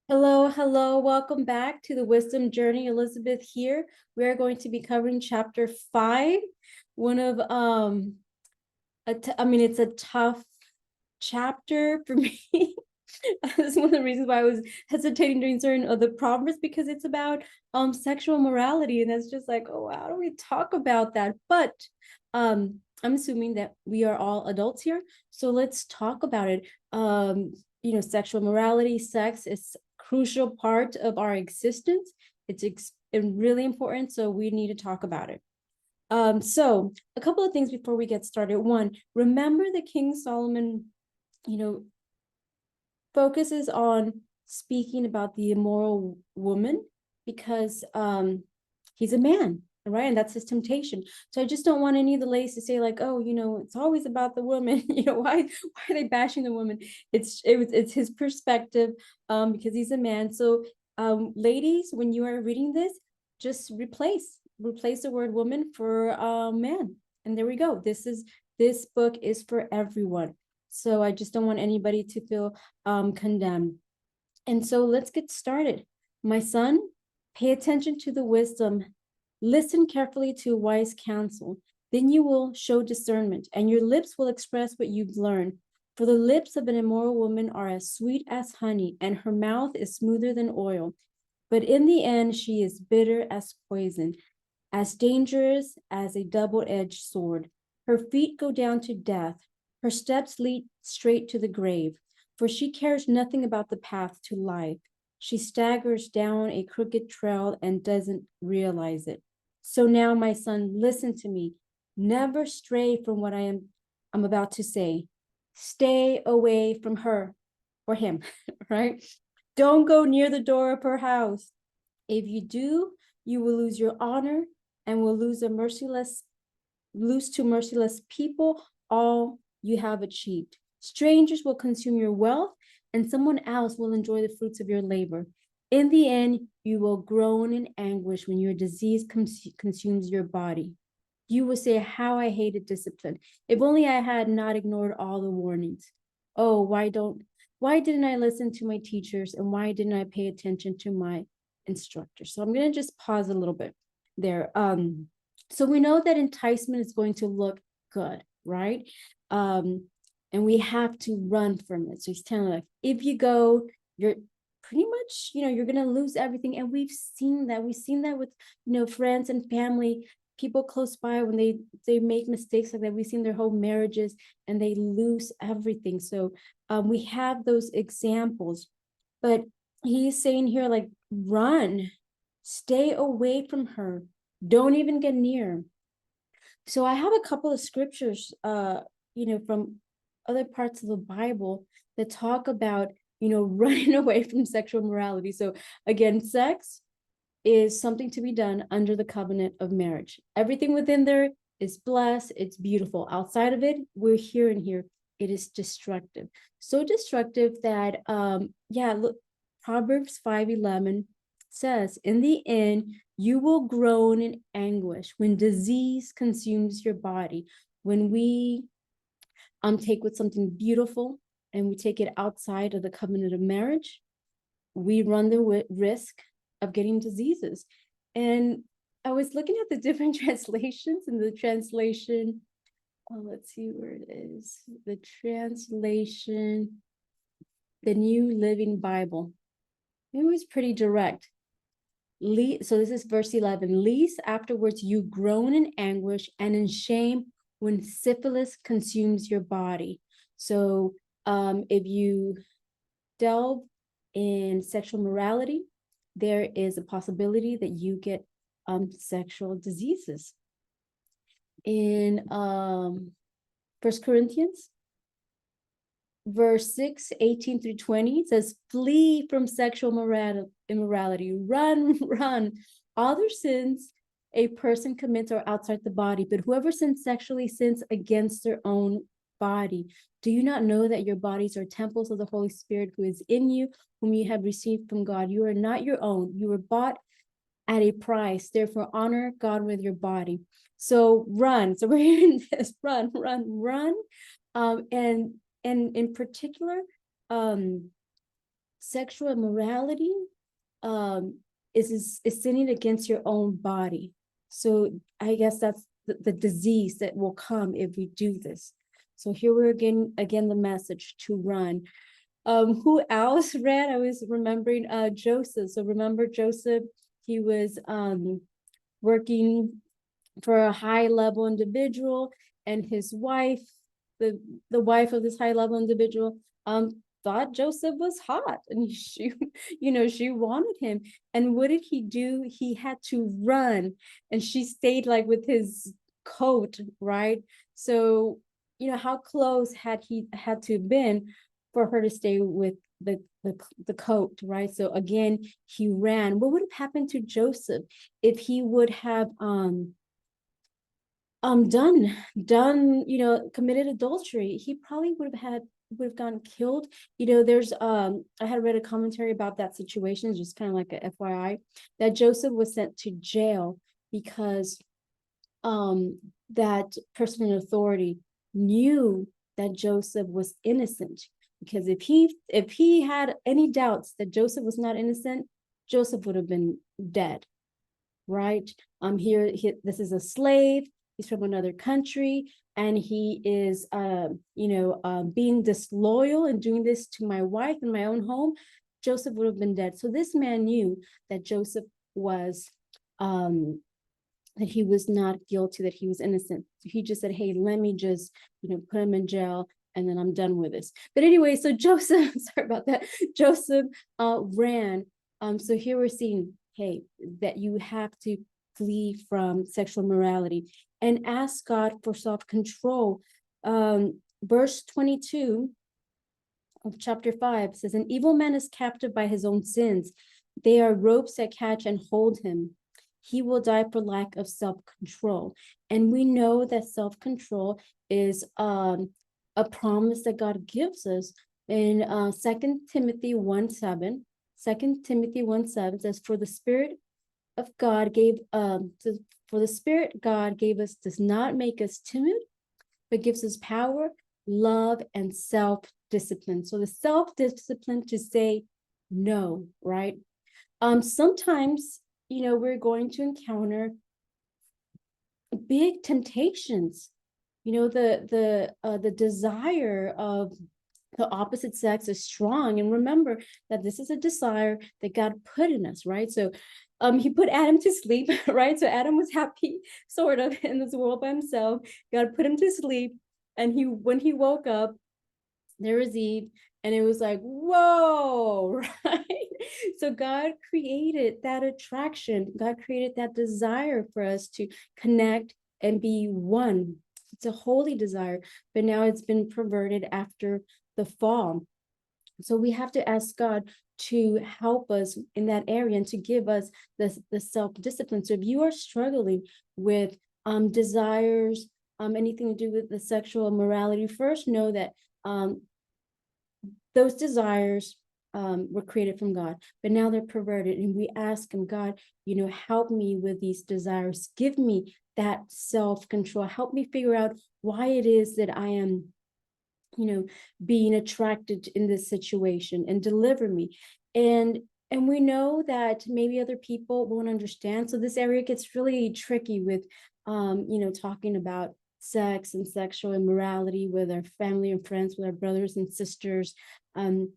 Hello, hello. Welcome back to the Wisdom Journey. Elizabeth here. We are going to be covering chapter 5. One of it's a tough chapter for me. That's one of the reasons why I was hesitating during certain of the Proverbs, because it's about sexual morality, and that's just like, oh, how do we talk about that? But I'm assuming that we are all adults here, so let's talk about it. Sexual morality, sex is crucial part of our existence. It's really important, so we need to talk about it. So a couple of things before we get started. One, remember that King Solomon, you know, focuses on speaking about the immoral woman because he's a man, right? And that's his temptation. So I just don't want any of the ladies to say like, oh, it's always about the woman. Why are they bashing the woman? It's his perspective, because he's a man. So ladies, when you are reading this, just replace the word woman for man. And there we go. This book is for everyone. So I just don't want anybody to feel condemned. And so let's get started. My son, pay attention to the wisdom. Listen carefully to wise counsel. Then you will show discernment, and your lips will express what you've learned. For the lips of an immoral woman are as sweet as honey, and her mouth is smoother than oil. But in the end, she is bitter as poison, as dangerous as a double-edged sword. Her feet go down to death. Her steps lead straight to the grave, for she cares nothing about the path to life. She staggers down a crooked trail and doesn't realize it. So now, my son, listen to me. Never stray from what I'm about to say. Stay away from her or him, right? Don't go near the door of her house. If you do, you will lose your honor and will lose to merciless people all you have achieved. Strangers will consume your wealth, and someone else will enjoy the fruits of your labor. In the end, you will groan in anguish when your disease consumes your body. You will say, how I hated discipline. If only I had not ignored all the warnings. Oh, why didn't I listen to my teachers, and why didn't I pay attention to my instructors? So I'm going to just pause a little bit there. So we know that enticement is going to look good, right? And we have to run from it. So he's telling like, if you go, you're pretty much, you're going to lose everything. And we've seen that. We've seen that with, friends and family, people close by, when they make mistakes like that. We've seen their whole marriages and they lose everything. So we have those examples. But he's saying here, like, run, stay away from her. Don't even get near. So I have a couple of scriptures, from other parts of the Bible that talk about, running away from sexual morality. So again, sex is something to be done under the covenant of marriage. Everything within there is blessed, it's beautiful. Outside of it, we're here and here. It is destructive. So destructive that, look, Proverbs 5:11 says, in the end, you will groan in anguish when disease consumes your body. When we take with something beautiful and we take it outside of the covenant of marriage, we run the risk of getting diseases. And I was looking at the different translations, and the translation, let's see where it is. The translation, the New Living Bible. It was pretty direct. So this is verse 11. Least afterwards you groan in anguish and in shame when syphilis consumes your body. So if you delve in sexual morality, there is a possibility that you get sexual diseases. In 1 Corinthians, verse 6, 18 through 20, it says, flee from sexual immorality, run. Other sins a person commits are outside the body, but whoever sins sexually sins against their own body. Do you not know that your bodies are temples of the Holy Spirit who is in you, whom you have received from God? You are not your own. You were bought at a price. Therefore, honor God with your body. So run. So we're hearing this, run. And in particular, sexual immorality is sinning against your own body. So I guess that's the disease that will come if we do this. So here we're again the message to run. Who else ran? I was remembering Joseph. So remember Joseph, he was working for a high level individual, and his wife, the wife of this high level individual, thought Joseph was hot, and she, she wanted him. And what did he do? He had to run, and she stayed like with his coat, right? So, how close had he had to have been for her to stay with the coat, right? So again, he ran. What would have happened to Joseph if he would have committed adultery? He probably would have gotten killed. There's I had read a commentary about that situation, just kind of like a FYI, that Joseph was sent to jail because that person in authority knew that Joseph was innocent. Because if he had any doubts that Joseph was not innocent, Joseph would have been dead, right? Here, this is a slave. He's from another country, and he is, being disloyal and doing this to my wife in my own home. Joseph would have been dead. So this man knew that Joseph was, that he was not guilty, that he was innocent. So he just said, hey, let me just, put him in jail, and then I'm done with this. But anyway, so Joseph, sorry about that. Joseph ran. So here we're seeing, hey, that you have to flee from sexual morality and ask God for self-control. Verse 22 of chapter 5 says, an evil man is captive by his own sins. They are ropes that catch and hold him. He will die for lack of self-control. And we know that self-control is a promise that God gives us in 2 Timothy 1:7. 2 Timothy 1:7 says, for the Spirit God gave us does not make us timid, but gives us power, love, and self-discipline. So the self-discipline to say no, right? Sometimes, we're going to encounter big temptations. The desire of the opposite sex is strong. And remember that this is a desire that God put in us, right? So he put Adam to sleep, right? So Adam was happy, sort of, in this world by himself. God put him to sleep. And when he woke up, there was Eve, and it was like, whoa, right? So God created that attraction. God created that desire for us to connect and be one. It's a holy desire, but now it's been perverted after the fall. So we have to ask God to help us in that area and to give us the self-discipline. So if you are struggling with desires, anything to do with the sexual morality, first know that those desires were created from God, but now they're perverted. And we ask him, God, help me with these desires. Give me that self-control. Help me figure out why it is that I am being attracted in this situation, and deliver me. And we know that maybe other people won't understand. So this area gets really tricky with, talking about sex and sexual immorality with our family and friends, with our brothers and sisters. And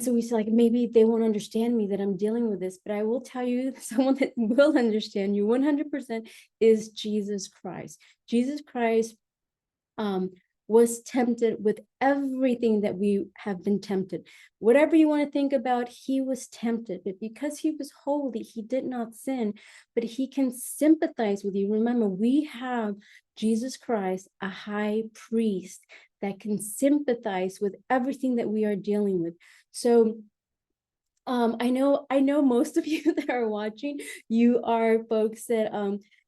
so we say, like, maybe they won't understand me that I'm dealing with this, but I will tell you, someone that will understand you 100% is Jesus Christ. Jesus Christ was tempted with everything that we have been tempted. Whatever you want to think about, he was tempted, but because he was holy, he did not sin, but he can sympathize with you. Remember, we have Jesus Christ, a high priest that can sympathize with everything that we are dealing with. So I know most of you that are watching, you are folks that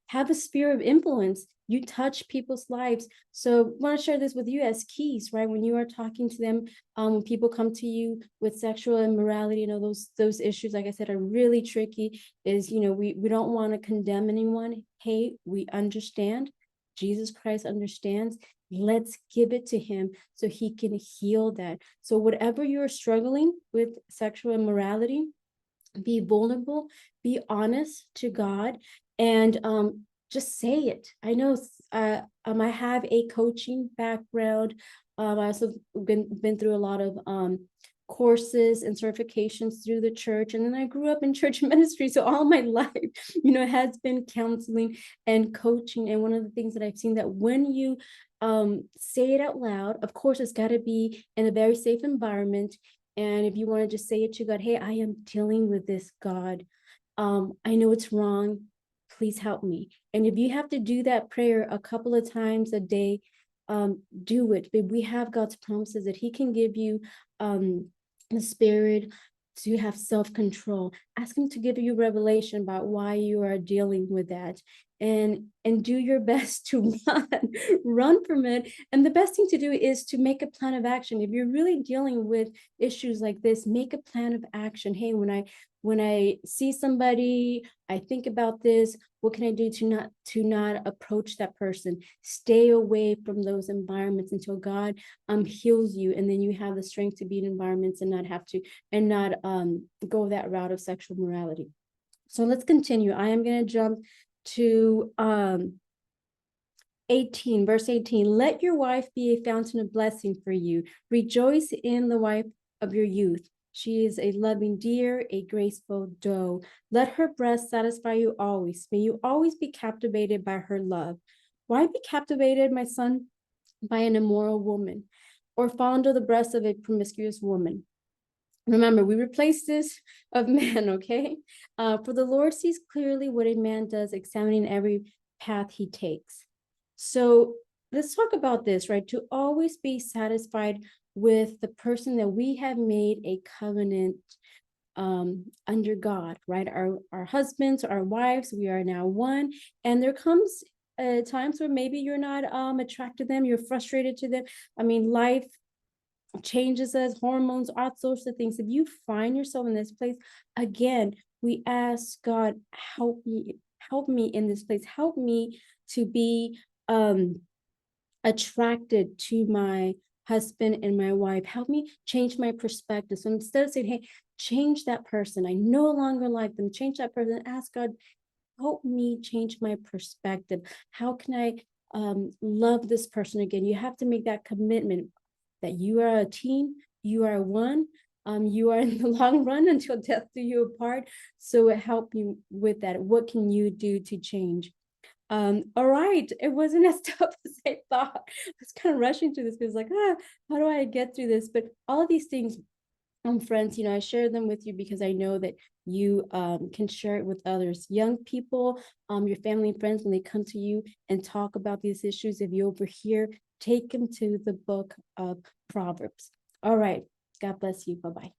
have a sphere of influence. You touch people's lives. So I want to share this with you as keys, right? When you are talking to them, when people come to you with sexual immorality, those issues, like I said, are really tricky. Is, we don't want to condemn anyone. Hey, we understand. Jesus Christ understands. let's give it to him so he can heal that. So whatever you're struggling with sexual immorality, be vulnerable, be honest to God, and just say it. I know I have a coaching background. I also been through a lot of courses and certifications through the church, and then I grew up in church ministry, so all my life, has been counseling and coaching. And one of the things that I've seen, that when you say it out loud, of course it's got to be in a very safe environment. And if you want to just say it to God, hey, I am dealing with this, God. I know it's wrong. Please help me. And if you have to do that prayer a couple of times a day, do it. But we have God's promises that he can give you the spirit to have self-control. Ask him to give you revelation about why you are dealing with that, and do your best to run from it. And the best thing to do is to make a plan of action. If you're really dealing with issues like this, make a plan of action. Hey, when I see somebody, I think about this, what can I do to not approach that person? Stay away from those environments until God heals you, and then you have the strength to be in environments and not go that route of sexual morality. So let's continue. I am going to jump to 18, verse 18. Let your wife be a fountain of blessing for you. Rejoice in the wife of your youth. She is a loving deer, a graceful doe. Let her breast satisfy you always. May you always be captivated by her love. Why be captivated, my son, by an immoral woman, or fall under the breast of a promiscuous woman? Remember, we replace this of man, okay? For the Lord sees clearly what a man does, examining every path he takes. So let's talk about this, right? To always be satisfied with the person that we have made a covenant under God, right? Our husbands, our wives, we are now one. And there comes times where maybe you're not attracted to them, you're frustrated to them. I mean, life changes us, hormones, all sorts of things. If you find yourself in this place, again, we ask God, help me in this place. Help me to be attracted to my husband and my wife. Help me change my perspective. So instead of saying, hey, change that person, I no longer like them, change that person, ask God, help me change my perspective. How can I love this person again? You have to make that commitment that you are a team, you are one, you are in the long run until death do you apart. So it help you with that. What can you do to change? All right, it wasn't as tough as I thought. I was kind of rushing through this because like, how do I get through this? But all of these things, friends, I share them with you because I know that you can share it with others, young people, your family and friends, when they come to you and talk about these issues. If you overhear, take them to the book of Proverbs. All right, God bless you. Bye-bye.